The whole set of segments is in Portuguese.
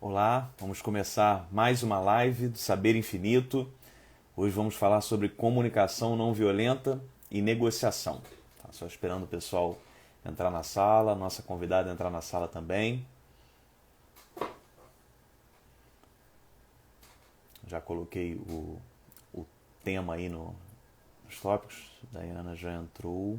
Olá, vamos começar mais uma live do Saber Infinito. Hoje vamos falar sobre comunicação não violenta e negociação. Tá só esperando o pessoal entrar na sala, nossa convidada entrar na sala também. Já coloquei o tema aí nos tópicos. Daiana já entrou.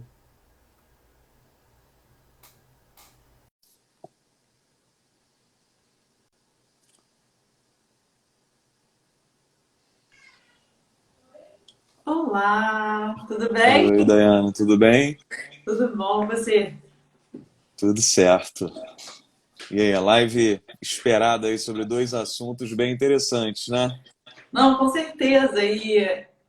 Olá, tudo bem? Oi, Daiana, tudo bem? Tudo bom, você? Tudo certo. E aí, a live esperada aí sobre dois assuntos bem interessantes, né? Não, com certeza.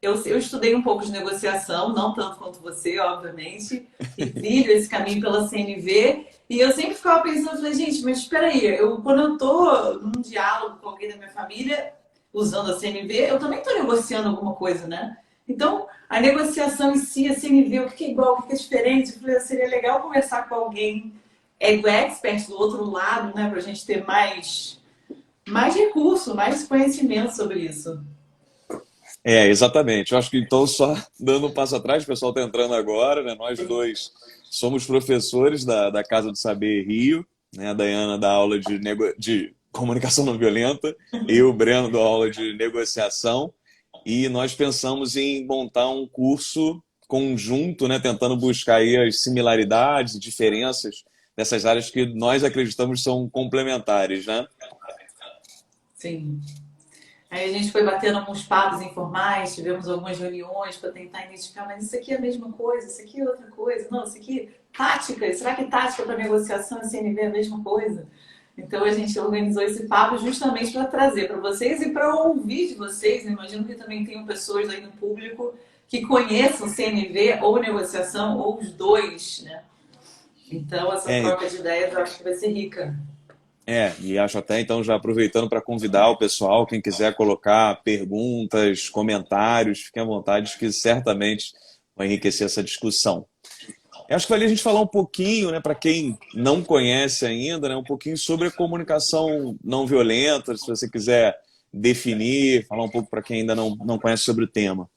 Eu estudei um pouco de negociação, não tanto quanto você, obviamente, e trilho esse caminho pela CNV. E eu sempre ficava pensando, falei, gente, mas espera aí, quando eu tô num diálogo com alguém da minha família, usando a CNV, eu também estou negociando alguma coisa, né? Então, a negociação em si, a CNV, o que é igual, o que é diferente? Eu falei, seria legal conversar com alguém expert do outro lado, né, para a gente ter mais recurso, mais conhecimento sobre isso. Exatamente. Eu acho que então, só dando um passo atrás, o pessoal está entrando agora, né? Nós dois somos professores da Casa do Saber Rio, né? A Daiana dá aula de comunicação não violenta, eu, o Breno, dou aula de negociação, e nós pensamos em montar um curso conjunto, né? Tentando buscar aí as similaridades e diferenças dessas áreas que nós acreditamos são complementares, né? Sim. Aí a gente foi batendo alguns papos informais, tivemos algumas reuniões para tentar identificar, mas isso aqui é a mesma coisa, isso aqui é outra coisa, não, isso aqui, tática, será que tática para negociação e CNV é a mesma coisa? Então a gente organizou esse papo justamente para trazer para vocês e para ouvir de vocês. Eu imagino que também tenham pessoas aí no público que conheçam CNV ou negociação, ou os dois, né? Então essa É, troca de ideias eu acho que vai ser rica. e acho até então já aproveitando para convidar o pessoal, quem quiser colocar perguntas, comentários, fiquem à vontade, que certamente vai enriquecer essa discussão. Eu acho que vale a gente falar um pouquinho, né, para quem não conhece ainda, né, um pouquinho sobre a comunicação não violenta, se você quiser definir, falar um pouco para quem ainda não conhece sobre o tema.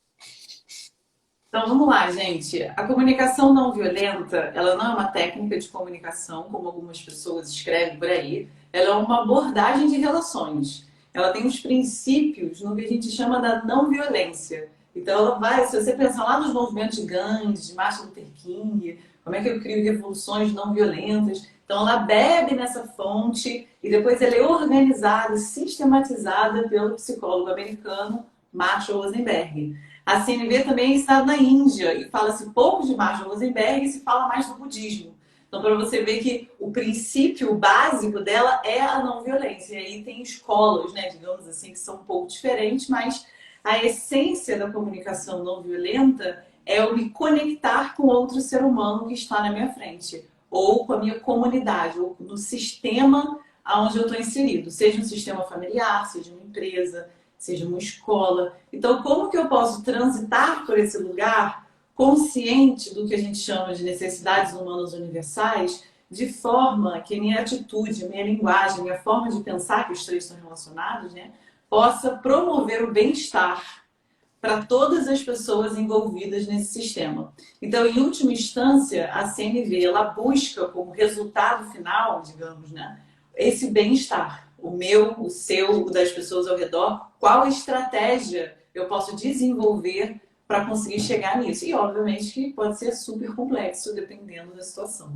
Então vamos lá, gente. A comunicação não violenta, ela não é uma técnica de comunicação, como algumas pessoas escrevem por aí. Ela é uma abordagem de relações. Ela tem os princípios no que a gente chama da não violência. Então ela vai, se você pensar lá nos movimentos de Gandhi, de Martin Luther King, como é que eu crio revoluções não violentas. Então ela bebe nessa fonte e depois ela é organizada, sistematizada pelo psicólogo americano Marshall Rosenberg. A CNV também está na Índia e fala-se pouco de Marshall Rosenberg e se fala mais do budismo. Então, para você ver que o princípio básico dela é a não violência. E aí tem escolas, né, digamos assim, que são um pouco diferentes, mas a essência da comunicação não violenta é eu me conectar com outro ser humano que está na minha frente, ou com a minha comunidade, ou no sistema onde eu estou inserido, seja um sistema familiar, seja uma empresa, seja uma escola. Então, como que eu posso transitar por esse lugar consciente do que a gente chama de necessidades humanas universais, de forma que a minha atitude, a minha linguagem, a minha forma de pensar, que os três estão relacionados, né, possa promover o bem-estar para todas as pessoas envolvidas nesse sistema. Então, em última instância, a CNV ela busca como resultado final, digamos, né, esse bem-estar, o meu, o seu, o das pessoas ao redor. Qual estratégia eu posso desenvolver para conseguir chegar nisso? E, obviamente, que pode ser super complexo dependendo da situação.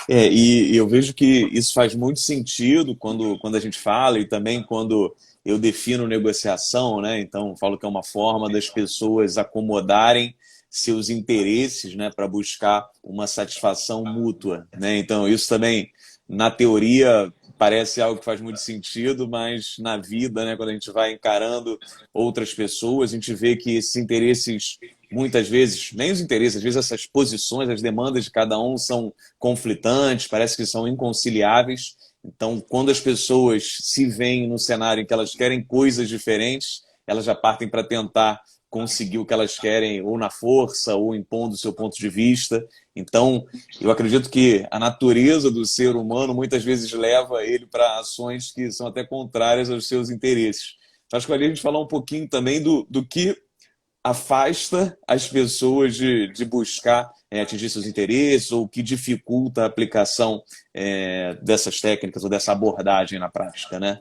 E eu vejo que isso faz muito sentido quando a gente fala e também quando eu defino negociação, né? Então, falo que é uma forma das pessoas acomodarem seus interesses, né, para buscar uma satisfação mútua, né? Então, isso também, na teoria, parece algo que faz muito sentido, mas na vida, né, quando a gente vai encarando outras pessoas, a gente vê que esses interesses, muitas vezes, nem os interesses, às vezes essas posições, as demandas de cada um são conflitantes, parece que são inconciliáveis. Então, quando as pessoas se veem no cenário em que elas querem coisas diferentes, elas já partem para tentar conseguir o que elas querem ou na força ou impondo o seu ponto de vista. Então, eu acredito que a natureza do ser humano muitas vezes leva ele para ações que são até contrárias aos seus interesses. Então, acho que ali a gente falar um pouquinho também do que afasta as pessoas de buscar atingir seus interesses ou que dificulta a aplicação dessas técnicas ou dessa abordagem na prática, né?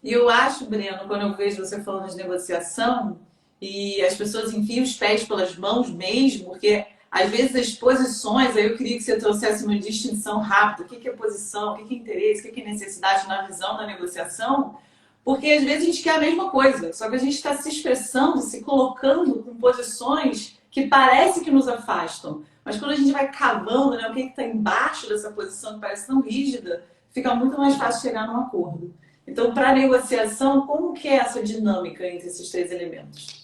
E eu acho, Breno, quando eu vejo você falando de negociação e as pessoas enfiam os pés pelas mãos mesmo, porque às vezes as posições, aí eu queria que você trouxesse uma distinção rápida. O que é posição, o que é interesse, o que é necessidade na visão da negociação, porque às vezes a gente quer a mesma coisa, só que a gente está se expressando, se colocando com posições que parece que nos afastam. Mas quando a gente vai cavando, né, o que está embaixo dessa posição que parece tão rígida, fica muito mais fácil chegar num acordo. Então, para a negociação, como que é essa dinâmica entre esses três elementos?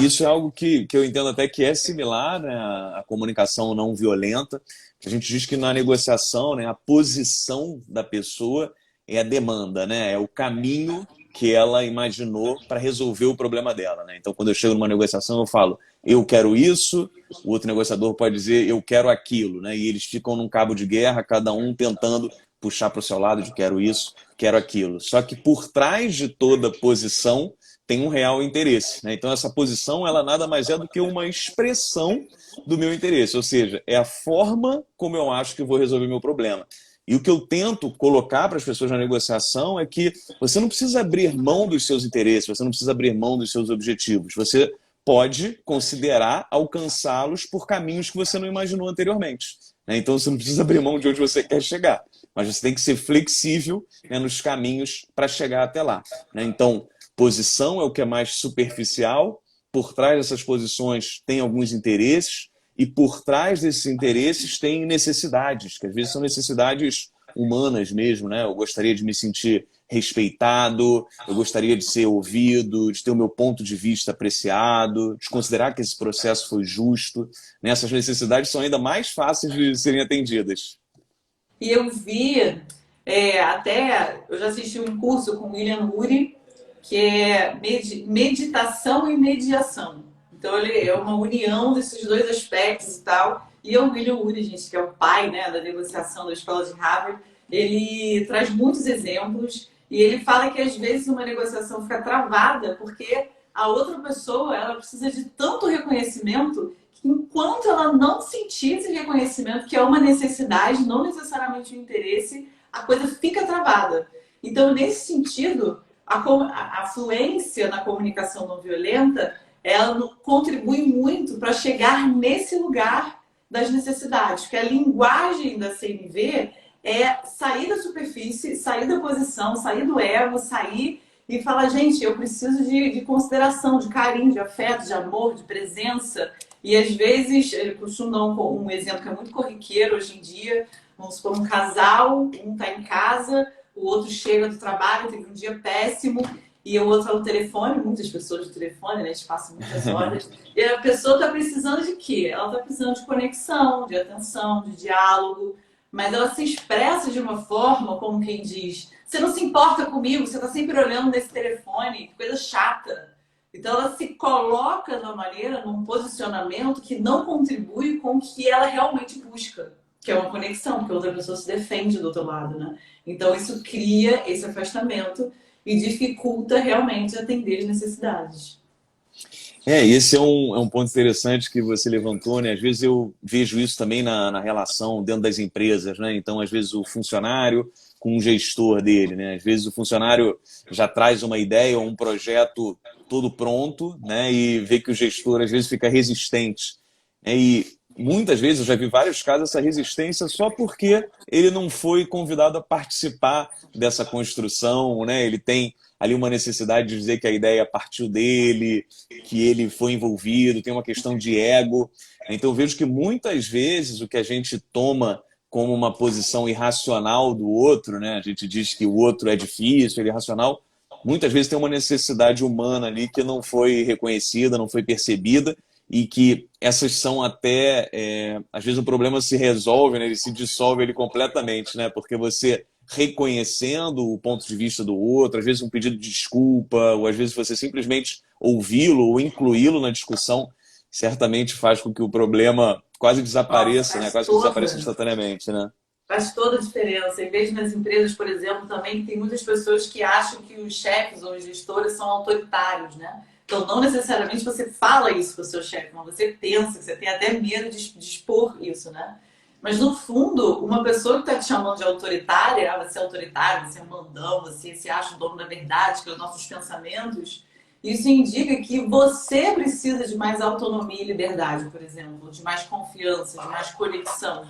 Isso é algo que eu entendo até que é similar, né, à comunicação não violenta. A gente diz que na negociação, né, a posição da pessoa é a demanda, né, é o caminho que ela imaginou para resolver o problema dela, né? Então, quando eu chego numa negociação, eu falo, eu quero isso, o outro negociador pode dizer, eu quero aquilo, né? E eles ficam num cabo de guerra, cada um tentando puxar para o seu lado de quero isso, quero aquilo. Só que por trás de toda posição tem um real interesse, né? Então essa posição ela nada mais é do que uma expressão do meu interesse, ou seja, é a forma como eu acho que eu vou resolver meu problema. E o que eu tento colocar para as pessoas na negociação é que você não precisa abrir mão dos seus interesses, você não precisa abrir mão dos seus objetivos, você pode considerar alcançá-los por caminhos que você não imaginou anteriormente, né? Então você não precisa abrir mão de onde você quer chegar, mas você tem que ser flexível, né, nos caminhos para chegar até lá, né? Então, posição é o que é mais superficial, por trás dessas posições tem alguns interesses, e por trás desses interesses tem necessidades, que às vezes são necessidades humanas mesmo, né? Eu gostaria de me sentir respeitado, eu gostaria de ser ouvido, de ter o meu ponto de vista apreciado, de considerar que esse processo foi justo, né? Essas necessidades são ainda mais fáceis de serem atendidas. E eu vi, eu já assisti um curso com o William Ury, que é meditação e mediação. Então, ele é uma união desses dois aspectos e tal. E o William Ury, gente, que é o pai, né, da negociação da escola de Harvard, ele traz muitos exemplos e ele fala que às vezes uma negociação fica travada porque a outra pessoa ela precisa de tanto reconhecimento que enquanto ela não sentir esse reconhecimento, que é uma necessidade, não necessariamente um interesse, a coisa fica travada. Então, nesse sentido, a fluência na comunicação não violenta, ela contribui muito para chegar nesse lugar das necessidades, porque a linguagem da CNV é sair da superfície, sair da posição, sair do ego, sair e falar, gente, eu preciso de consideração, de carinho, de afeto, de amor, de presença. E às vezes, ele costuma dar um exemplo que é muito corriqueiro hoje em dia, vamos supor, um casal, um está em casa, o outro chega do trabalho, teve um dia péssimo, e o outro está no telefone, muitas pessoas no telefone, né? A gente passa muitas horas. E a pessoa está precisando de quê? Ela está precisando de conexão, de atenção, de diálogo, mas ela se expressa de uma forma, como quem diz, você não se importa comigo, você está sempre olhando nesse telefone, que coisa chata. Então ela se coloca de uma maneira, num posicionamento que não contribui com o que ela realmente busca, que é uma conexão, porque a outra pessoa se defende do outro lado, né? Então isso cria esse afastamento e dificulta realmente atender as necessidades. Esse é um ponto interessante que você levantou, né? Às vezes eu vejo isso também na relação dentro das empresas, né? Então, às vezes o funcionário com o gestor dele, né? Às vezes o funcionário já traz uma ideia ou um projeto todo pronto, né? E vê que o gestor às vezes fica resistente, né? E muitas vezes eu já vi vários casos essa resistência só porque ele não foi convidado a participar dessa construção, né? Ele tem ali uma necessidade de dizer que a ideia partiu dele, que ele foi envolvido, tem uma questão de ego. Então eu vejo que muitas vezes o que a gente toma como uma posição irracional do outro, né? A gente diz que o outro é difícil, ele é irracional, muitas vezes tem uma necessidade humana ali que não foi reconhecida, não foi percebida, e que essas são até, às vezes o problema se resolve, né? Ele se dissolve ele completamente, né? Porque você reconhecendo o ponto de vista do outro, às vezes um pedido de desculpa, ou às vezes você simplesmente ouvi-lo ou incluí-lo na discussão, certamente faz com que o problema quase Nossa, desapareça, né? faz Quase que desapareça toda. instantaneamente, né? Faz toda a diferença. E vejo nas empresas, por exemplo, também que tem muitas pessoas que acham que os chefes ou os gestores são autoritários, né? Então, não necessariamente você fala isso para o seu chefe, mas você pensa, que você tem até medo de expor isso, né? Mas, no fundo, uma pessoa que está te chamando de autoritária, você é autoritário, você é mandão, você se acha o dono da verdade, que é os nossos pensamentos, isso indica que você precisa de mais autonomia e liberdade, por exemplo, de mais confiança, de mais conexão.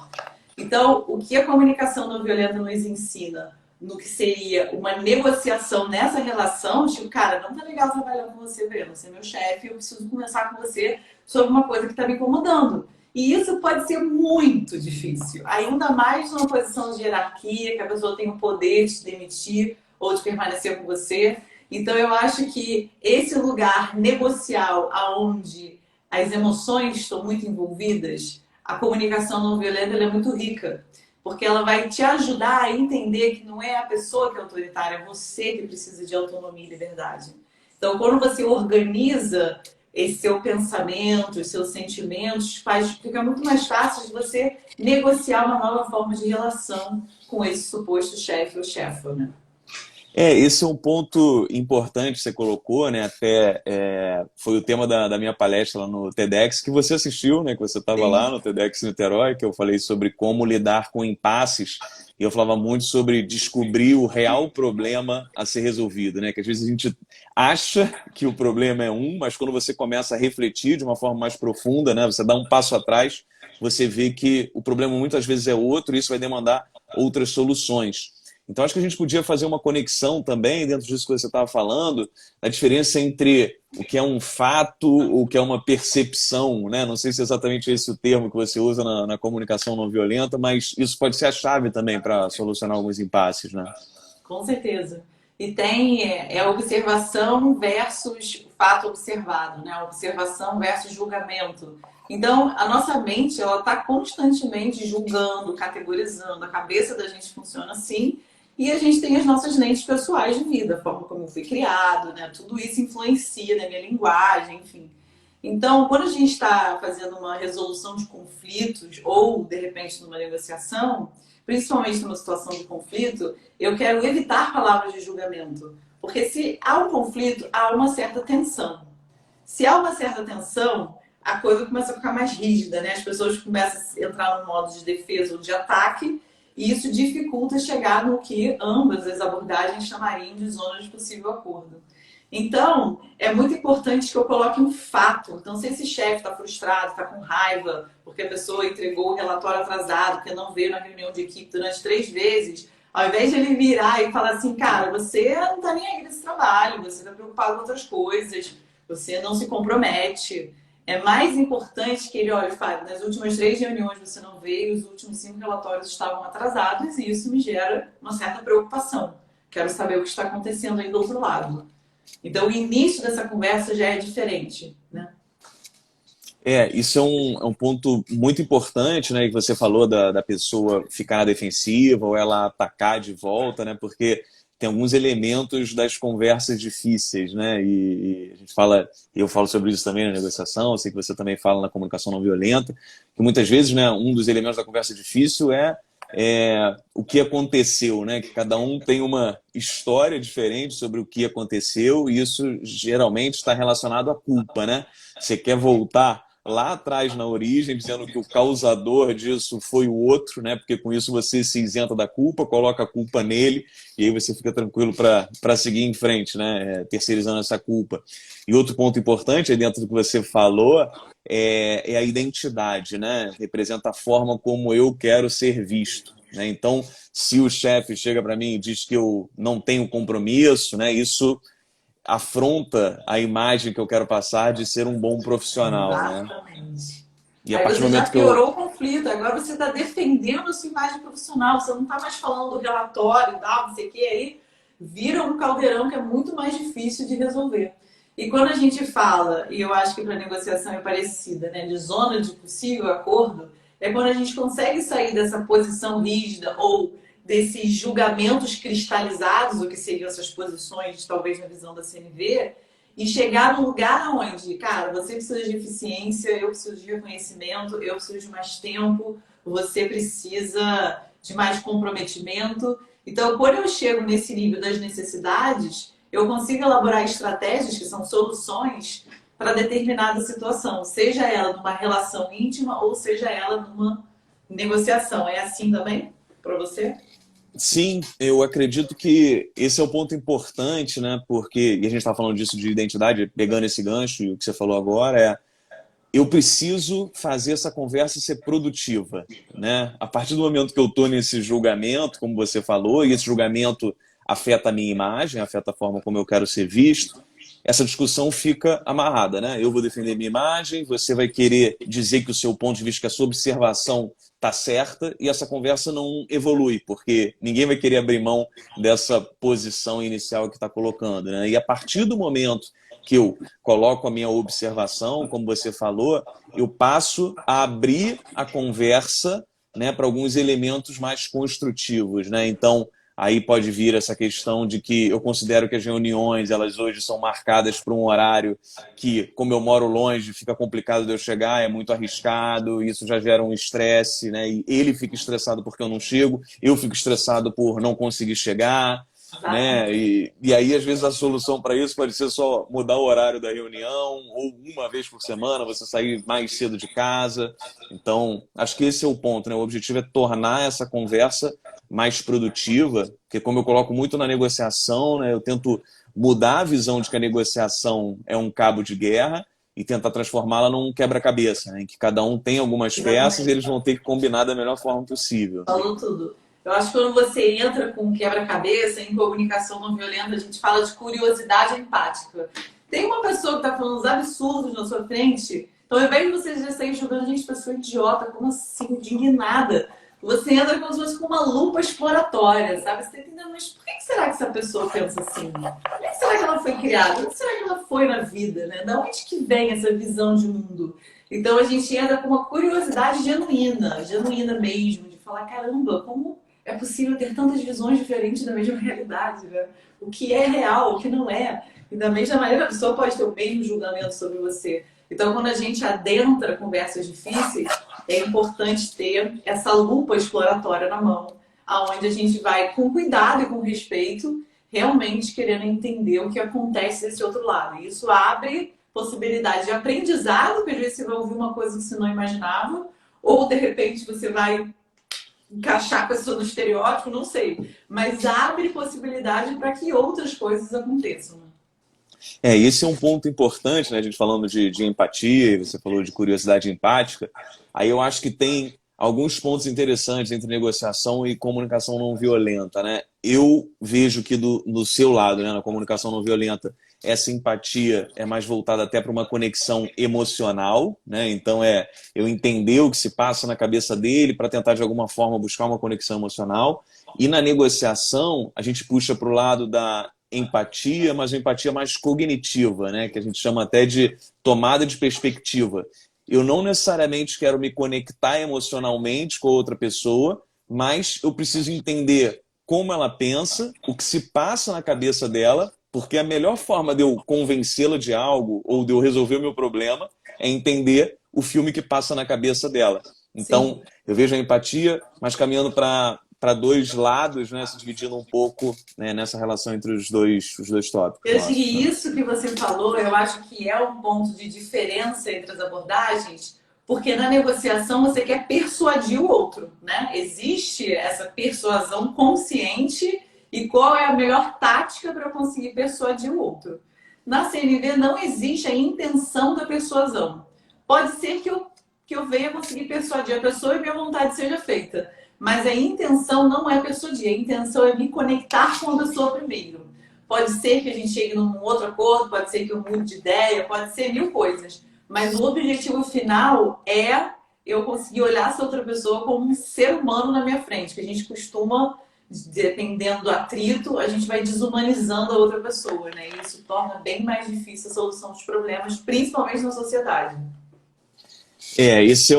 Então, o que a comunicação não violenta nos ensina no que seria uma negociação nessa relação, tipo, cara, não tá legal trabalhar com você, Breno, você é meu chefe, eu preciso conversar com você sobre uma coisa que está me incomodando. E isso pode ser muito difícil, ainda mais numa posição de hierarquia, que a pessoa tem o poder de te demitir ou de permanecer com você. Então, eu acho que esse lugar negocial, aonde as emoções estão muito envolvidas, a comunicação não violenta ela é muito rica, porque ela vai te ajudar a entender que não é a pessoa que é autoritária, é você que precisa de autonomia e liberdade. Então, quando você organiza esse seu pensamento, os seus sentimentos, fica muito mais fácil de você negociar uma nova forma de relação com esse suposto chefe ou chefa, né? Esse é um ponto importante que você colocou, né? Até foi o tema da minha palestra lá no TEDx, que você assistiu, né? Que você estava lá Sim, no TEDx Niterói, que eu falei sobre como lidar com impasses, e eu falava muito sobre descobrir o real problema a ser resolvido, né? Que às vezes a gente acha que o problema é um, mas quando você começa a refletir de uma forma mais profunda, né? Você dá um passo atrás, você vê que o problema muitas vezes é outro, e isso vai demandar outras soluções. Então, acho que a gente podia fazer uma conexão também, dentro disso que você estava falando, a diferença entre o que é um fato, o que é uma percepção, né? Não sei se é exatamente esse o termo que você usa na comunicação não violenta, mas isso pode ser a chave também para solucionar alguns impasses, né? com certeza. E tem a observação versus o fato observado, né? Observação versus julgamento. Então, a nossa mente, ela está constantemente julgando, categorizando. A cabeça da gente funciona assim. E a gente tem as nossas lentes pessoais de vida, a forma como eu fui criado, né? Tudo isso influencia na minha linguagem, enfim. Então, quando a gente está fazendo uma resolução de conflitos ou, de repente, numa negociação, principalmente numa situação de conflito, eu quero evitar palavras de julgamento. Porque se há um conflito, há uma certa tensão. Se há uma certa tensão, a coisa começa a ficar mais rígida, né? As pessoas começam a entrar no modo de defesa ou de ataque, e isso dificulta chegar no que ambas as abordagens chamariam de zona de possível acordo. Então, é muito importante que eu coloque um fato. Então, se esse chefe está frustrado, está com raiva, porque a pessoa entregou o relatório atrasado, porque não veio na reunião de equipe durante 3 vezes, ao invés de ele virar e falar assim, cara, você não está nem aí nesse trabalho, você está preocupado com outras coisas, você não se compromete. É mais importante que ele olhe, Fábio, nas últimas 3 reuniões você não veio, os últimos 5 relatórios estavam atrasados e isso me gera uma certa preocupação. Quero saber o que está acontecendo aí do outro lado. Então, o início dessa conversa já é diferente, né? Isso é um ponto muito importante, né? Que você falou da pessoa ficar na defensiva ou ela atacar de volta, né? Porque tem alguns elementos das conversas difíceis, né? E a gente fala, eu falo sobre isso também na negociação, eu sei que você também fala na comunicação não violenta, que muitas vezes, né, um dos elementos da conversa difícil é o que aconteceu, né? Que cada um tem uma história diferente sobre o que aconteceu e isso geralmente está relacionado à culpa, né? Você quer voltar lá atrás na origem, dizendo que o causador disso foi o outro, né? Porque com isso você se isenta da culpa, coloca a culpa nele e aí você fica tranquilo para seguir em frente, né? Terceirizando essa culpa. E outro ponto importante aí dentro do que você falou é a identidade, né? Representa a forma como eu quero ser visto, né? Então, se o chefe chega para mim e diz que eu não tenho compromisso, né? Isso afronta a imagem que eu quero passar de ser um bom profissional, né? Exatamente. E a Aí partir do você já momento que eu... piorou o conflito, agora você está defendendo a sua imagem profissional, você não está mais falando do relatório e tal, não sei o que, aí vira um caldeirão que é muito mais difícil de resolver. E quando a gente fala, e eu acho que para a negociação é parecida, né, de zona de possível acordo, é quando a gente consegue sair dessa posição rígida ou desses julgamentos cristalizados, o que seriam essas posições, talvez na visão da CNV, e chegar num lugar onde, cara, você precisa de eficiência, eu preciso de reconhecimento, eu preciso de mais tempo, você precisa de mais comprometimento. Então, quando eu chego nesse nível das necessidades, eu consigo elaborar estratégias que são soluções para determinada situação, seja ela numa relação íntima ou seja ela numa negociação. É assim também para você? Sim, eu acredito que esse é o ponto importante, né? Porque, e a gente está falando disso de identidade, pegando esse gancho, e o que você falou agora eu preciso fazer essa conversa ser produtiva, né? A partir do momento que eu estou nesse julgamento, como você falou, e esse julgamento afeta a minha imagem, afeta a forma como eu quero ser visto, essa discussão fica amarrada, né? Eu vou defender minha imagem, você vai querer dizer que o seu ponto de vista, que a sua observação está certa, e essa conversa não evolui, porque ninguém vai querer abrir mão dessa posição inicial que está colocando, né? E a partir do momento que eu coloco a minha observação, como você falou, eu passo a abrir a conversa, né, para alguns elementos mais construtivos, né? Então, aí pode vir essa questão de que eu considero que as reuniões, elas hoje são marcadas para um horário que, como eu moro longe, fica complicado de eu chegar, é muito arriscado, isso já gera um estresse, né? E ele fica estressado porque eu não chego, eu fico estressado por não conseguir chegar, né? E aí, às vezes, a solução para isso pode ser só mudar o horário da reunião, ou uma vez por semana você sair mais cedo de casa. Então, acho que esse é o ponto, né? O objetivo é tornar essa conversa mais produtiva, porque como eu coloco muito na negociação, né, eu tento mudar a visão de que a negociação é um cabo de guerra e tentar transformá-la num quebra-cabeça, né, em que cada um tem algumas peças e eles vão ter que combinar da melhor forma possível. Falou tudo. Eu acho que quando você entra com um quebra-cabeça em comunicação não violenta, a gente fala de curiosidade empática. Tem uma pessoa que está falando uns absurdos na sua frente, então ao invés de você já sair jogando, gente, pessoa idiota, como assim, indignada, você entra como se fosse com uma lupa exploratória, sabe? Você está entendendo, mas por que será que essa pessoa pensa assim? Por que será que ela foi criada? Por que será que ela foi na vida, né? Da onde que vem essa visão de mundo? Então a gente entra com uma curiosidade genuína, genuína mesmo, de falar, caramba, como é possível ter tantas visões diferentes da mesma realidade, né? O que é real, o que não é. E da mesma maneira, a pessoa pode ter o mesmo julgamento sobre você. Então, quando a gente adentra conversas difíceis, é importante ter essa lupa exploratória na mão, aonde a gente vai, com cuidado e com respeito, realmente querendo entender o que acontece desse outro lado. E isso abre possibilidade de aprendizado, porque às vezes você vai ouvir uma coisa que você não imaginava, ou de repente você vai encaixar com esse no estereótipo, não sei. Mas abre possibilidade para que outras coisas aconteçam. Esse é um ponto importante, né? A gente falando de empatia, você falou de curiosidade empática. Aí eu acho que tem alguns pontos interessantes entre negociação e comunicação não violenta, né? Eu vejo que no seu lado, né, na comunicação não violenta, essa empatia é mais voltada até para uma conexão emocional, né? Então eu entender o que se passa na cabeça dele para tentar de alguma forma buscar uma conexão emocional. E na negociação, a gente puxa para o lado da empatia, mas uma empatia mais cognitiva, né? Que a gente chama até de tomada de perspectiva. Eu não necessariamente quero me conectar emocionalmente com outra pessoa, mas eu preciso entender como ela pensa, o que se passa na cabeça dela, porque a melhor forma de eu convencê-la de algo ou de eu resolver o meu problema é entender o filme que passa na cabeça dela. Então, Sim. eu vejo a empatia, mas caminhando para dois lados, né, se dividindo um pouco, né, nessa relação entre os dois tópicos Eu acho nossos, que né? isso que você falou, eu acho que é um ponto de diferença entre as abordagens, porque na negociação você quer persuadir o outro, né? Existe essa persuasão consciente e qual é a melhor tática para conseguir persuadir o outro. Na CNV não existe a intenção da persuasão. Pode ser que eu venha conseguir persuadir a pessoa e minha vontade seja feita, mas a intenção não é persuadir, a intenção é me conectar com a pessoa primeiro. Pode ser que a gente chegue num outro acordo, pode ser que eu mude de ideia, pode ser mil coisas. Mas o objetivo final é eu conseguir olhar essa outra pessoa como um ser humano na minha frente. Que a gente costuma, dependendo do atrito, a gente vai desumanizando a outra pessoa, né? E isso torna bem mais difícil a solução dos problemas, principalmente na sociedade. Esse é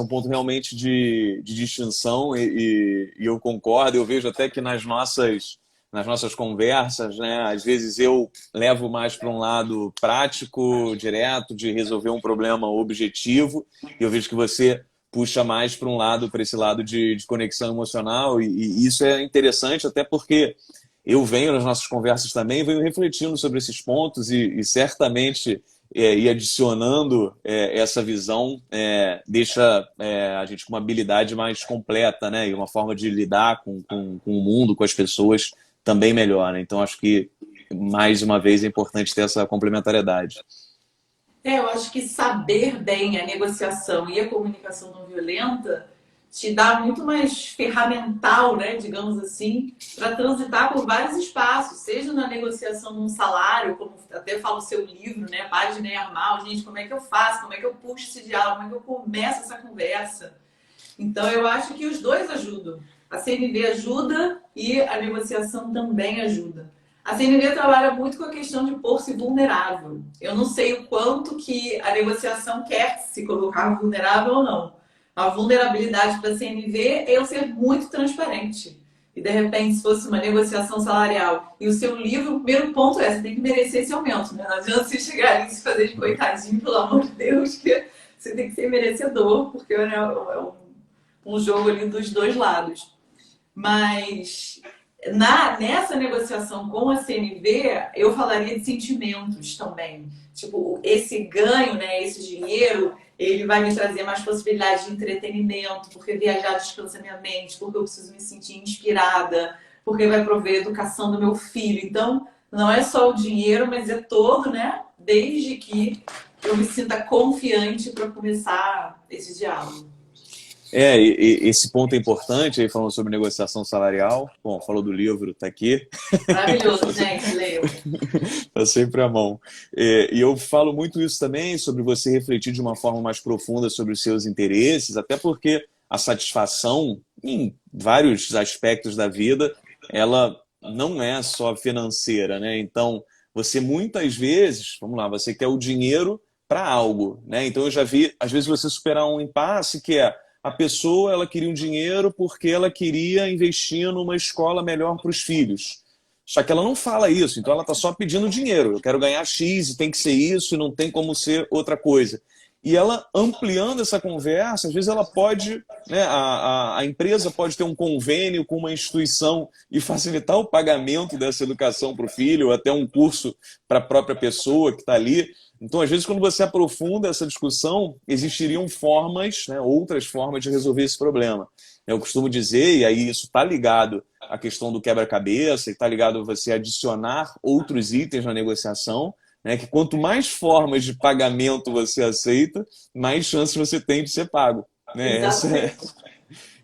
um ponto realmente de distinção e eu concordo. Eu vejo até que nas nossas nas nossas conversas, né? Às vezes eu levo mais para um lado prático, direto, de resolver um problema objetivo, e eu vejo que você puxa mais para um lado, para esse lado de conexão emocional, e isso é interessante até porque eu venho nas nossas conversas também, venho refletindo sobre esses pontos e certamente ir adicionando essa visão deixa a gente com uma habilidade mais completa, né? E uma forma de lidar com o mundo, com as pessoas também melhor, né? Então acho que mais uma vez é importante ter essa complementariedade. Eu acho que saber bem a negociação e a comunicação não violenta te dá muito mais ferramental, né, digamos assim, para transitar por vários espaços, seja na negociação de um salário, como até fala o seu livro, né, Pare de Ganhar Mal, gente, como é que eu faço, como é que eu puxo esse diálogo, como é que eu começo essa conversa. Então, eu acho que os dois ajudam. A CNV ajuda e a negociação também ajuda. A CNV trabalha muito com a questão de pôr-se vulnerável. Eu não sei o quanto que a negociação quer se colocar vulnerável ou não. A vulnerabilidade para a CNV é eu ser muito transparente. E, de repente, se fosse uma negociação salarial e o seu livro, o primeiro ponto é, você tem que merecer esse aumento. Né? Não adianta você chegar ali e se fazer de coitadinho, pelo amor de Deus, que você tem que ser merecedor, porque um jogo ali dos dois lados. Mas nessa negociação com a CNV, eu falaria de sentimentos também. Tipo, esse ganho, né, esse dinheiro, ele vai me trazer mais possibilidades de entretenimento, porque viajar descansa minha mente, porque eu preciso me sentir inspirada, porque vai prover a educação do meu filho. Então, não é só o dinheiro, mas é todo, né? Desde que eu me sinta confiante para começar esse diálogo. Esse ponto é importante, aí falando sobre negociação salarial. Bom, falou do livro, tá aqui. Maravilhoso, gente, leio. Tá sempre à mão. E eu falo muito isso também, sobre você refletir de uma forma mais profunda sobre os seus interesses, até porque a satisfação, em vários aspectos da vida, ela não é só financeira, né? Então, você muitas vezes, vamos lá, você quer o dinheiro para algo, né? Então, eu já vi, às vezes, você superar um impasse que é a pessoa ela queria um dinheiro porque ela queria investir numa escola melhor para os filhos. Só que ela não fala isso, então ela está só pedindo dinheiro. Eu quero ganhar X e tem que ser isso e não tem como ser outra coisa. E ela ampliando essa conversa, às vezes ela pode, né, a empresa pode ter um convênio com uma instituição e facilitar o pagamento dessa educação para o filho, ou até um curso para a própria pessoa que está ali. Então, às vezes, quando você aprofunda essa discussão, existiriam formas, né, outras formas de resolver esse problema. Eu costumo dizer, e aí isso está ligado à questão do quebra-cabeça, e está ligado a você adicionar outros itens na negociação, né, que quanto mais formas de pagamento você aceita, mais chances você tem de ser pago. Né?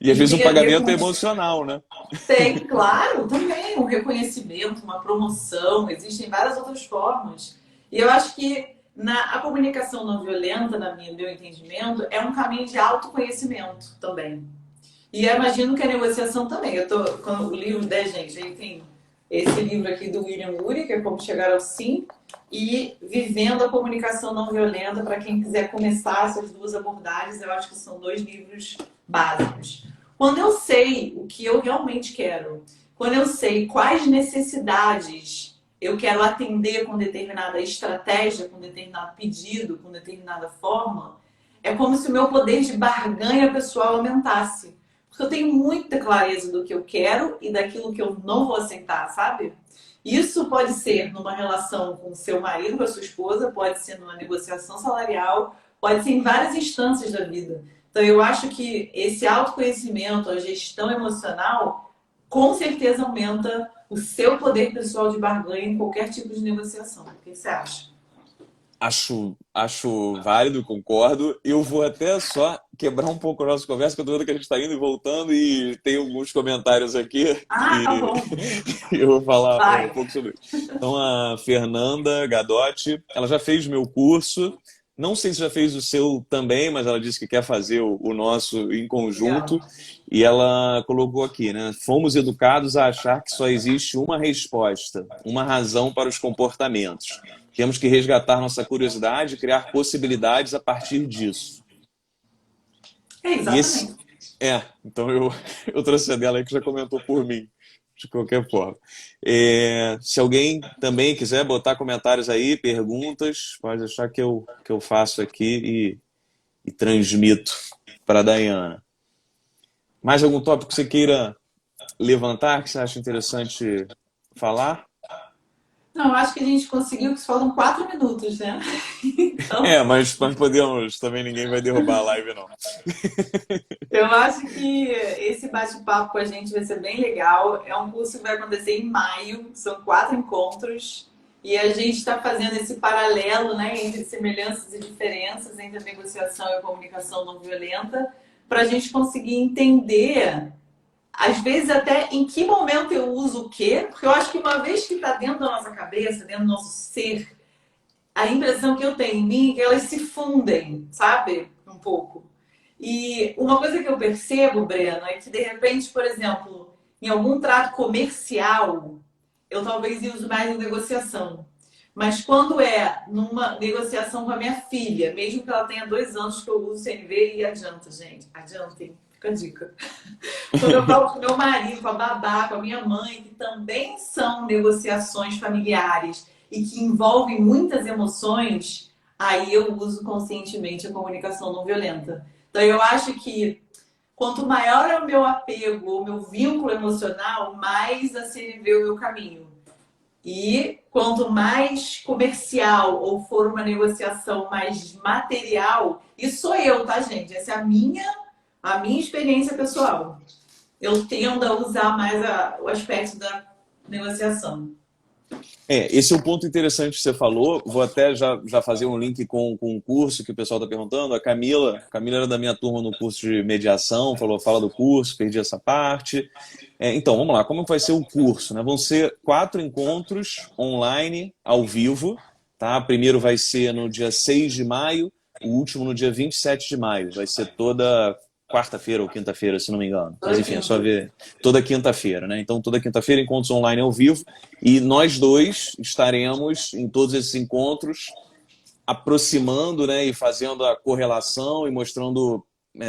E às vezes o pagamento é emocional, né? Tem, claro, também um reconhecimento, uma promoção, existem várias outras formas. E eu acho que a comunicação não violenta, meu entendimento, é um caminho de autoconhecimento também. E eu imagino que a negociação também. Quando o livro da gente, aí tem esse livro aqui do William Ury, que é Como Chegar ao Sim, e Vivendo a Comunicação Não Violenta, para quem quiser começar essas duas abordagens, eu acho que são dois livros básicos. Quando eu sei o que eu realmente quero, quando eu sei quais necessidades eu quero atender com determinada estratégia, com determinado pedido, com determinada forma, é como se o meu poder de barganha pessoal aumentasse. Porque eu tenho muita clareza do que eu quero e daquilo que eu não vou aceitar, sabe? Isso pode ser numa relação com o seu marido, com a sua esposa, pode ser numa negociação salarial, pode ser em várias instâncias da vida. Então, eu acho que esse autoconhecimento, a gestão emocional, com certeza aumenta o seu poder pessoal de barganha em qualquer tipo de negociação. O que você acha? Acho válido, concordo. Eu vou até só quebrar um pouco a nossa conversa, que eu tô vendo que a gente está indo e voltando e tem alguns comentários aqui Ah, tá bom. e eu vou falar um Vai. pouco sobre isso. Então, a Fernanda Gadotti, ela já fez o meu curso. Não sei se já fez o seu também, mas ela disse que quer fazer o nosso em conjunto. Legal. E ela colocou aqui, né? Fomos educados a achar que só existe uma resposta, uma razão para os comportamentos. Temos que resgatar nossa curiosidade e criar possibilidades a partir disso. É E esse, exatamente. então eu trouxe a dela aí que já comentou por mim. de qualquer forma. Se alguém também quiser botar comentários aí, perguntas, pode deixar que eu faço aqui e transmito para a Dayana. Mais algum tópico que você queira levantar, que você acha interessante falar? Não, eu acho que a gente conseguiu, que faltam 4 minutos, né? Então, Mas podemos, também ninguém vai derrubar a live, não. eu acho que esse bate-papo com a gente vai ser bem legal. É um curso que vai acontecer em maio, são 4 encontros. E a gente está fazendo esse paralelo, né, entre semelhanças e diferenças entre a negociação e a comunicação não violenta, para a gente conseguir entender, às vezes até em que momento eu uso o quê, porque eu acho que uma vez que está dentro da nossa cabeça, dentro do nosso ser, a impressão que eu tenho em mim é que elas se fundem, sabe? Um pouco. E uma coisa que eu percebo, Breno, é que de repente, por exemplo, em algum trato comercial, eu talvez use mais em negociação. Mas quando é numa negociação com a minha filha, mesmo que ela tenha 2 anos que eu uso CNV, e adianta, gente. Adiantem, fica a dica. Quando eu falo com o meu marido, com a babá, com a minha mãe, que também são negociações familiares e que envolvem muitas emoções, aí eu uso conscientemente a comunicação não violenta. Então eu acho que quanto maior é o meu apego, o meu vínculo emocional, mais a CNV é o meu caminho. E quanto mais comercial ou for uma negociação mais material, isso sou eu, tá, gente? Essa é a minha experiência pessoal. Eu tendo a usar mais o aspecto da negociação. Esse é um ponto interessante que você falou. Vou até já fazer um link com o curso que o pessoal está perguntando. A Camila era da minha turma no curso de mediação, fala do curso, perdi essa parte. Então, vamos lá, como vai ser o curso, né? Vão ser 4 encontros online, ao vivo, tá? O primeiro vai ser no dia 6 de maio, o último no dia 27 de maio. Vai ser toda quarta-feira ou quinta-feira, se não me engano. Mas enfim, é só ver toda quinta-feira, né? Então, toda quinta-feira, encontros online ao vivo. E nós dois estaremos em todos esses encontros aproximando, né, e fazendo a correlação e mostrando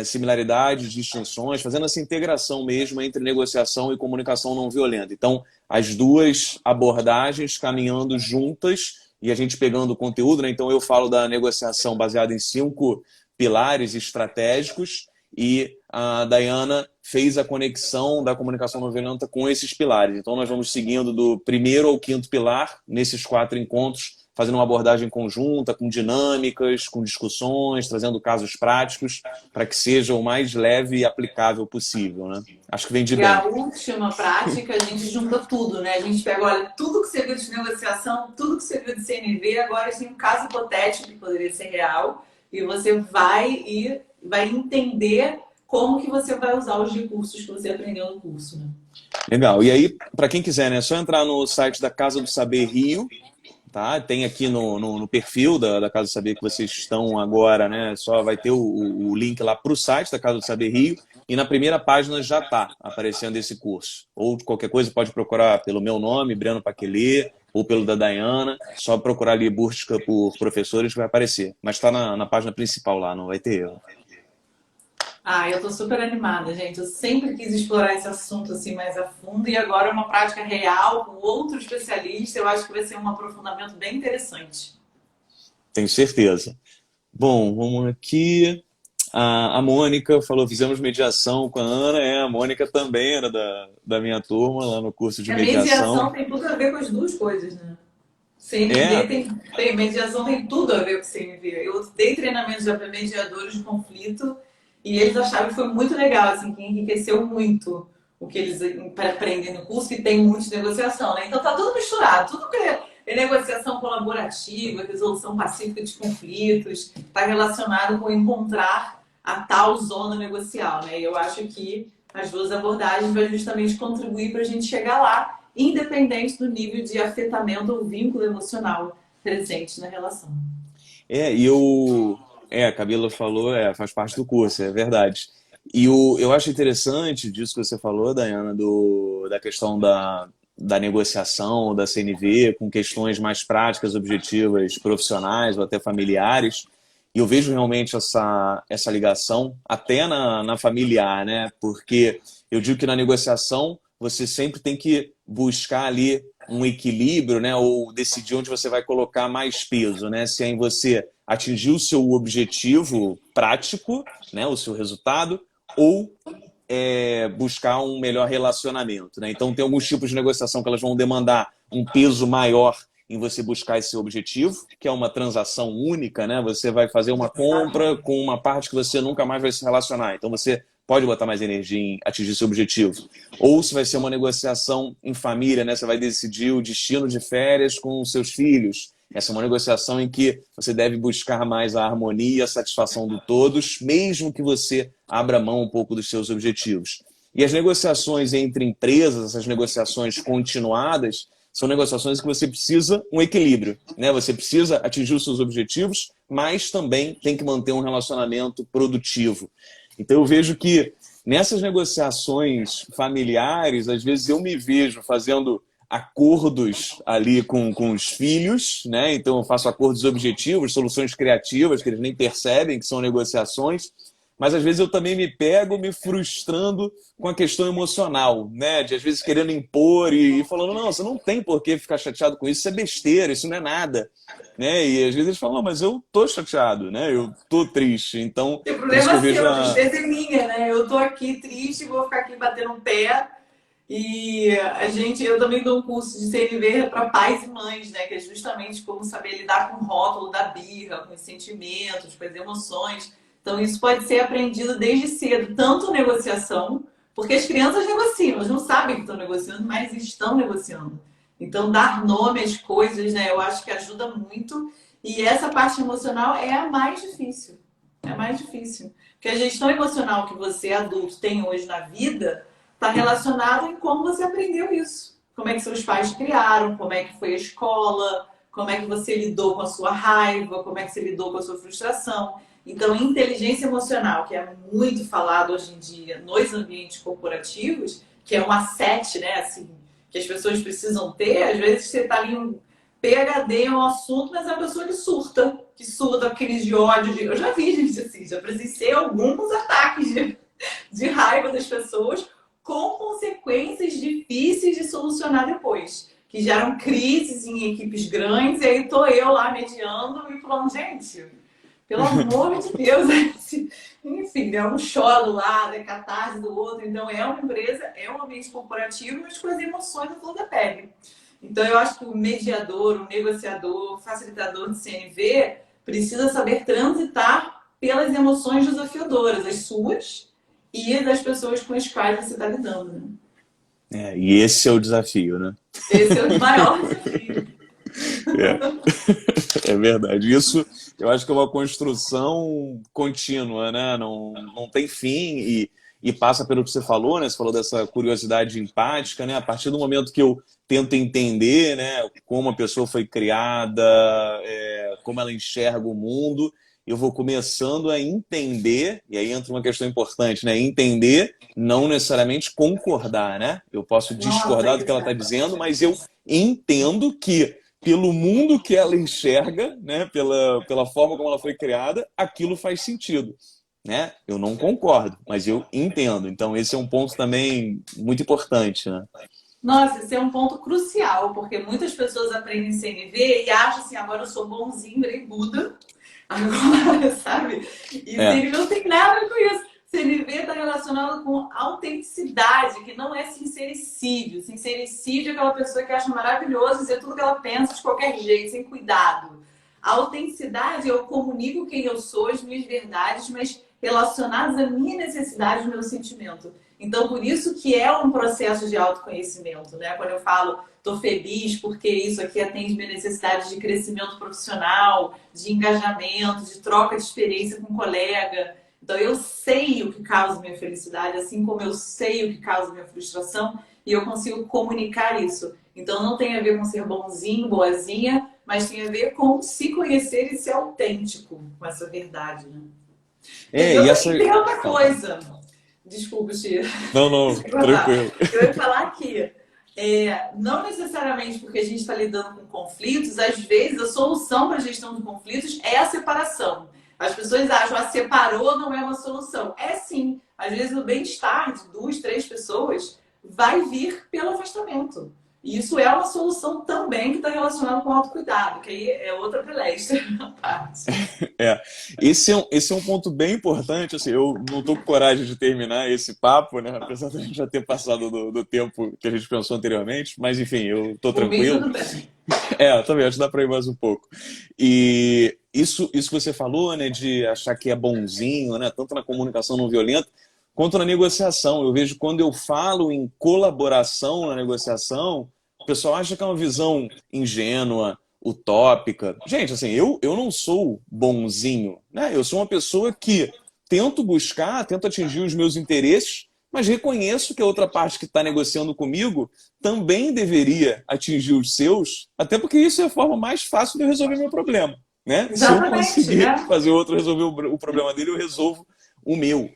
similaridades, distinções, fazendo essa integração mesmo entre negociação e comunicação não violenta. Então, as duas abordagens caminhando juntas e a gente pegando o conteúdo, né? Então, eu falo da negociação baseada em 5 pilares estratégicos e a Dayana fez a conexão da comunicação não violenta com esses pilares. Então, nós vamos seguindo do primeiro ao 5º pilar nesses 4 encontros, fazendo uma abordagem conjunta, com dinâmicas, com discussões, trazendo casos práticos, para que seja o mais leve e aplicável possível, né? Acho que vem de bem. E a última prática, a gente junta tudo, né? A gente pega, olha, tudo que você viu de negociação, tudo que você viu de CNV, agora tem um caso hipotético que poderia ser real, e você vai entender como que você vai usar os recursos que você aprendeu no curso, né? Legal. E aí, para quem quiser, né, é só entrar no site da Casa do Saber Rio, tá? Tem aqui no perfil da Casa do Saber que vocês estão agora, né? Só vai ter o link lá para o site da Casa do Saber Rio e na primeira página já está aparecendo esse curso. Ou qualquer coisa pode procurar pelo meu nome, Breno Paquelê, ou pelo da Dayana, só procurar ali busca por professores que vai aparecer. Mas está na página principal lá, não vai ter erro. Eu tô super animada, gente. Eu sempre quis explorar esse assunto assim mais a fundo e agora é uma prática real com outro especialista. Eu acho que vai ser um aprofundamento bem interessante. Tenho certeza. Bom, vamos aqui. A Mônica falou, fizemos mediação com a Ana. A Mônica também era da minha turma lá no curso de A mediação. mediação tem tudo a ver com as duas coisas, né? CNV mediação tem tudo a ver com CNV. Eu dei treinamento já para mediadores de conflito e eles acharam que foi muito legal, assim, que enriqueceu muito o que eles aprendem no curso, que tem muito de negociação, né? Então tá tudo misturado, tudo que é negociação colaborativa, resolução pacífica de conflitos, está relacionado com encontrar a tal zona negocial, né? E eu acho que as duas abordagens vão justamente contribuir para a gente chegar lá, independente do nível de afetamento ou vínculo emocional presente na relação. A Camila falou, faz parte do curso, é verdade. E eu acho interessante disso que você falou, Dayana, da questão da negociação, da CNV, com questões mais práticas, objetivas, profissionais ou até familiares. E eu vejo realmente essa ligação até na familiar, né? Porque eu digo que na negociação você sempre tem que buscar ali um equilíbrio, né? Ou decidir onde você vai colocar mais peso, né? Se é em você atingir o seu objetivo prático, né? O seu resultado, ou buscar um melhor relacionamento, né? Então, tem alguns tipos de negociação que elas vão demandar um peso maior em você buscar esse objetivo, que é uma transação única, né? Você vai fazer uma compra com uma parte que você nunca mais vai se relacionar. Então, você pode botar mais energia em atingir seu objetivo. Ou se vai ser uma negociação em família, né? Você vai decidir o destino de férias com os seus filhos. Essa é uma negociação em que você deve buscar mais a harmonia e a satisfação de todos, mesmo que você abra mão um pouco dos seus objetivos. E as negociações entre empresas, essas negociações continuadas, são negociações que você precisa um equilíbrio, né? Você precisa atingir os seus objetivos, mas também tem que manter um relacionamento produtivo. Então eu vejo que nessas negociações familiares, às vezes eu me vejo fazendo acordos ali com os filhos, né? Então eu faço acordos objetivos, soluções criativas que eles nem percebem que são negociações, mas às vezes eu também me pego me frustrando com a questão emocional, né? De às vezes querendo impor e falando, não, você não tem por que ficar chateado com isso é besteira, isso não é nada, né? E às vezes eles falam, não, mas eu tô chateado, né? Eu tô triste, então O por isso que problema eu é vejo seu, a tristeza é minha, né? Eu tô aqui triste, vou ficar aqui batendo um pé. E eu também dou um curso de CNV para pais e mães, né? Que é justamente como saber lidar com o rótulo da birra, com os sentimentos, com as emoções. Então, isso pode ser aprendido desde cedo, tanto negociação, porque as crianças negociam, elas não sabem que estão negociando, mas estão negociando. Então, dar nome às coisas, né? Eu acho que ajuda muito. E essa parte emocional é a mais difícil. É a mais difícil. Porque a gestão emocional que você, adulto, tem hoje na vida está relacionado em como você aprendeu isso. Como é que seus pais criaram, como é que foi a escola, como é que você lidou com a sua raiva, como é que você lidou com a sua frustração. Então, inteligência emocional, que é muito falado hoje em dia nos ambientes corporativos, que é um asset, né, assim, que as pessoas precisam ter. Às vezes você está ali um PhD em um assunto, mas é uma pessoa que surta, crise de ódio. Eu já vi gente assim, já presenciei alguns ataques de raiva das pessoas com consequências difíceis de solucionar depois, que geram crises em equipes grandes, e aí tô eu lá mediando e falando, gente, pelo amor de Deus, enfim, eu não choro lá, da catarse do outro. Então é uma empresa, é um ambiente corporativo, mas com as emoções da flor da pele. Então eu acho que o mediador, o negociador, o facilitador de CNV precisa saber transitar pelas emoções desafiadoras, as suas e das pessoas com as quais você está lidando. Né? e esse é o desafio, né? Esse é o maior desafio. É verdade. Isso eu acho que é uma construção contínua, né? Não tem fim e passa pelo que você falou, né? Você falou dessa curiosidade empática, né? A partir do momento que eu tento entender, né, como a pessoa foi criada, como ela enxerga o mundo, eu vou começando a entender, e aí entra uma questão importante, né? Entender, não necessariamente concordar, né? Eu posso discordar do que ela está dizendo, mas eu entendo que pelo mundo que ela enxerga, né, pela forma como ela foi criada, aquilo faz sentido. Né? Eu não concordo, mas eu entendo. Então, esse é um ponto também muito importante. Né? Nossa, esse é um ponto crucial, porque muitas pessoas aprendem CNV e acham assim, agora eu sou bonzinho, virei Buda. Agora, sabe? E CNV não tem nada a ver com isso. CNV está relacionado com autenticidade, que não é sincericídio. Sincericídio é aquela pessoa que acha maravilhoso dizer tudo que ela pensa de qualquer jeito, sem cuidado. A autenticidade, eu comunico quem eu sou, as minhas verdades, mas relacionadas à minha necessidade, ao meu sentimento. Então, por isso que é um processo de autoconhecimento, né? Quando eu falo, estou feliz porque isso aqui atende minha necessidade de crescimento profissional, de engajamento, de troca de experiência com um colega. Então, eu sei o que causa minha felicidade, assim como eu sei o que causa minha frustração, e eu consigo comunicar isso. Então, não tem a ver com ser bonzinho, boazinha, mas tem a ver com se conhecer e ser autêntico com essa verdade, né? Tem outra coisa. Desculpa, Chia. Não, tranquilo. Eu ia falar que não necessariamente porque a gente está lidando com conflitos, às vezes a solução para a gestão de conflitos é a separação. As pessoas acham que separou não é uma solução. É sim. Às vezes o bem-estar de 2, 3 pessoas vai vir pelo afastamento. E isso é uma solução também que está relacionada com o autocuidado, que aí é outra palestra na parte. É, esse é um ponto bem importante. Assim, eu não estou com coragem de terminar esse papo, né? Apesar de a gente já ter passado do tempo que a gente pensou anteriormente, mas enfim, eu estou Por mim, tranquilo. tudo bem. Também acho que dá para ir mais um pouco. E isso que você falou, né, de achar que é bonzinho, né, tanto na comunicação não violenta quanto na negociação. Eu vejo quando eu falo em colaboração na negociação, o pessoal acha que é uma visão ingênua, utópica. Gente, assim, eu não sou bonzinho, né? Eu sou uma pessoa que tento atingir os meus interesses, mas reconheço que a outra parte que está negociando comigo também deveria atingir os seus, até porque isso é a forma mais fácil de eu resolver meu problema, né? Se eu Exatamente, conseguir né? fazer o outro resolver o problema dele, eu resolvo o meu,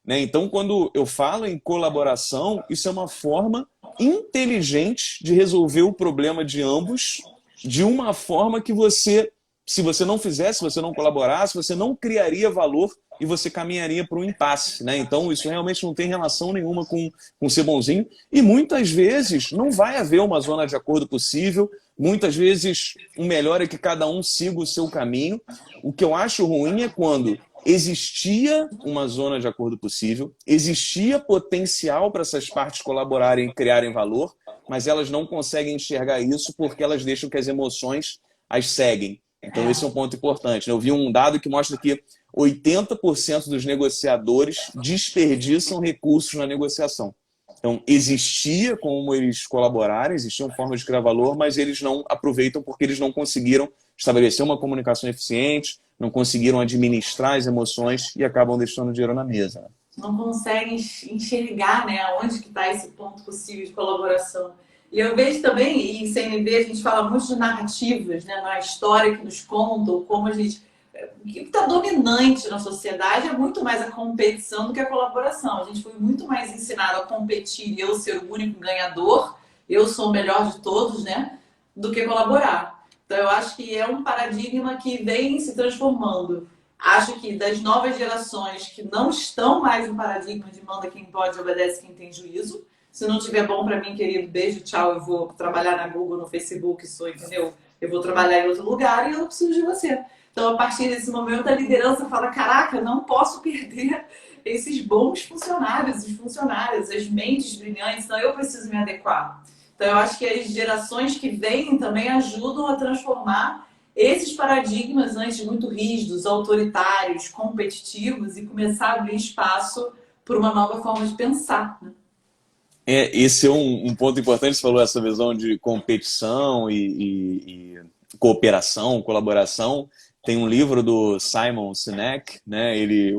né? Então, quando eu falo em colaboração, isso é uma forma inteligente de resolver o problema de ambos de uma forma que você, se você não fizesse, se você não colaborasse, você não criaria valor e você caminharia para um impasse, né? Então, isso realmente não tem relação nenhuma com ser bonzinho. E muitas vezes não vai haver uma zona de acordo possível. Muitas vezes o melhor é que cada um siga o seu caminho. O que eu acho ruim é quando existia uma zona de acordo possível, existia potencial para essas partes colaborarem e criarem valor, mas elas não conseguem enxergar isso porque elas deixam que as emoções as seguem. Então, esse é um ponto importante. Eu vi um dado que mostra que 80% dos negociadores desperdiçam recursos na negociação. Então, existia como eles colaborarem, existiam formas de criar valor, mas eles não aproveitam porque eles não conseguiram estabelecer uma comunicação eficiente, não conseguiram administrar as emoções e acabam deixando dinheiro na mesa. Não conseguem enxergar, né, onde que está esse ponto possível de colaboração. E eu vejo também, e em CNV a gente fala muito de narrativas, né, na história que nos contam, como a gente... O que está dominante na sociedade é muito mais a competição do que a colaboração. A gente foi muito mais ensinado a competir e eu ser o único ganhador, eu sou o melhor de todos, né, do que colaborar. Então eu acho que é um paradigma que vem se transformando. Acho que das novas gerações que não estão mais no paradigma de manda quem pode, obedece quem tem juízo. Se não tiver bom para mim, querido, beijo, tchau, eu vou trabalhar na Google, no Facebook, entendeu? Eu vou trabalhar em outro lugar e eu não preciso de você. Então, a partir desse momento, a liderança fala, caraca, não posso perder esses bons funcionários, os funcionários, as mentes brilhantes, então eu preciso me adequar. Então, eu acho que as gerações que vêm também ajudam a transformar esses paradigmas antes muito rígidos, autoritários, competitivos e começar a abrir espaço para uma nova forma de pensar, né? Esse é um ponto importante. Você falou essa visão de competição e cooperação, colaboração. Tem um livro do Simon Sinek, né?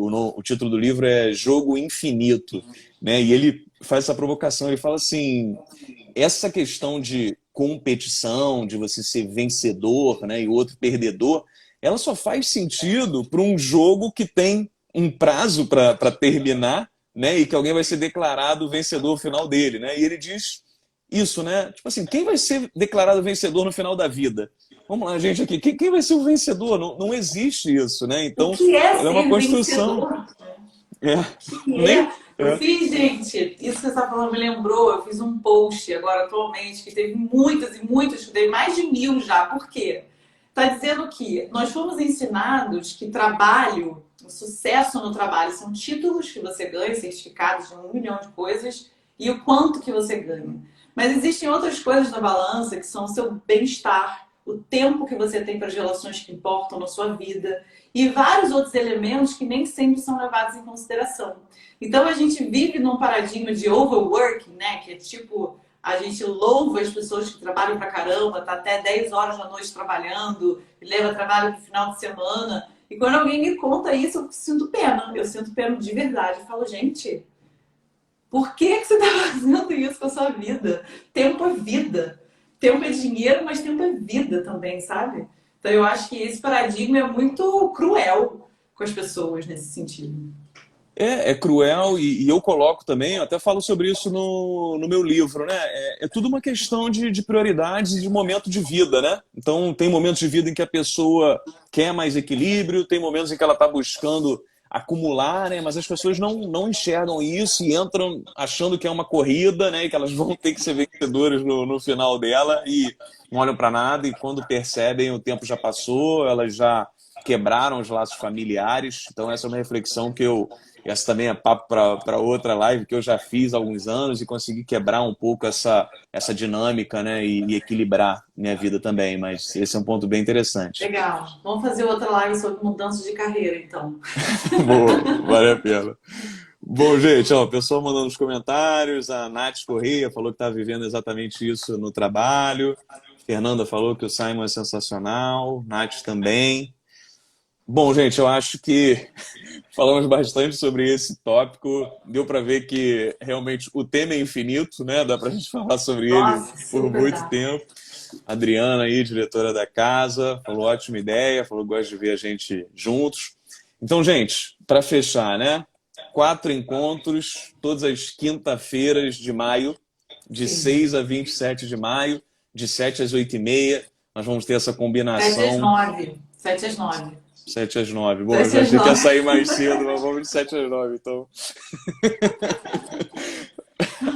O título do livro é Jogo Infinito, né? E ele faz essa provocação, ele fala assim, essa questão de competição, de você ser vencedor, né, e o outro perdedor, ela só faz sentido para um jogo que tem um prazo para terminar, né, e que alguém vai ser declarado vencedor no final dele, né? E ele diz isso, né? Tipo assim, quem vai ser declarado vencedor no final da vida? Vamos lá, gente, aqui. Quem vai ser o vencedor? Não existe isso, né? O Então, que é ela é uma ser construção. vencedor? É. O que Nem. é? Eu fiz, gente, isso que você está falando me lembrou, eu fiz um post agora atualmente, que teve muitas e muitas, estudei mais de 1000 já. Por quê? Está dizendo que nós fomos ensinados que trabalho, o sucesso no trabalho são títulos que você ganha, certificados de 1 milhão de coisas, e o quanto que você ganha. Mas existem outras coisas na balança que são o seu bem-estar, o tempo que você tem para as relações que importam na sua vida e vários outros elementos que nem sempre são levados em consideração. Então a gente vive num paradigma de overworking, né? Que é tipo, a gente louva as pessoas que trabalham pra caramba, tá até 10 horas da noite trabalhando, e leva trabalho pro final de semana. E quando alguém me conta isso, eu sinto pena. Eu sinto pena de verdade. Eu falo, gente, por que você está fazendo isso com a sua vida? Tempo é vida. Tempo é dinheiro, mas tempo é vida também, sabe? Então eu acho que esse paradigma é muito cruel com as pessoas nesse sentido. É cruel e eu coloco também, eu até falo sobre isso no meu livro, né? É tudo uma questão de prioridades e de momento de vida, né? Então, tem momentos de vida em que a pessoa quer mais equilíbrio, tem momentos em que ela está buscando acumular, né? Mas as pessoas não enxergam isso e entram achando que é uma corrida, né? E que elas vão ter que ser vencedoras no final dela e não olham para nada. E quando percebem, o tempo já passou, elas já quebraram os laços familiares. Então, essa é uma reflexão que eu. Essa também é papo para outra live que eu já fiz há alguns anos e consegui quebrar um pouco essa dinâmica, né? E equilibrar minha vida também. Mas esse é um ponto bem interessante. Legal. Vamos fazer outra live sobre mudança de carreira, então. Boa, vale a pena. Bom, gente, ó, o pessoal mandando nos comentários, a Nath Correia falou que está vivendo exatamente isso no trabalho, Fernanda falou que o Simon é sensacional, Nath também. Bom, gente, eu acho que falamos bastante sobre esse tópico, deu para ver que realmente o tema é infinito, né? Dá para a gente falar sobre ele Nossa, por super muito dá. tempo. Adriana aí, diretora da casa, falou ótima ideia, falou que gosta de ver a gente juntos. Então, gente, para fechar, né? 4 encontros, todas as quinta-feiras de maio, de Sim. 6 a 27 de maio, de 7 às 8h30. Nós vamos ter essa 7 às combinação 9. 7 às 9. 7 às 9. Bom, eu 7 já às achei que ia 9. sair mais cedo, mas vamos de 7 às 9, então.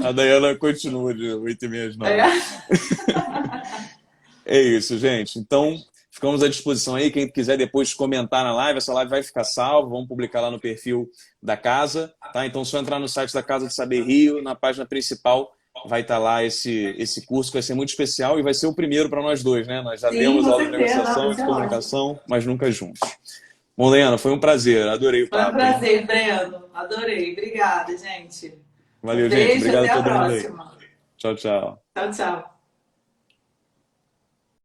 A Dayana continua de 8h30 às É. 9. É isso, gente. Então, ficamos à disposição aí. Quem quiser depois comentar na live, essa live vai ficar salva. Vamos publicar lá no perfil da casa, tá? Então, só entrar no site da Casa de Saber Rio, na página principal, vai estar lá esse curso que vai ser muito especial e vai ser o primeiro para nós dois, né? Nós já Sim, demos com aula de certeza. Ah, negociação vai e de ser ótimo. comunicação, mas nunca juntos. Bom, Dayana, foi um prazer. Adorei o Foi um papo, hein? prazer, Breno. Adorei. Obrigada, gente. Um Valeu, gente. beijo, Obrigado até a a todo mundo aí. próxima. Tchau, tchau. Tchau, tchau.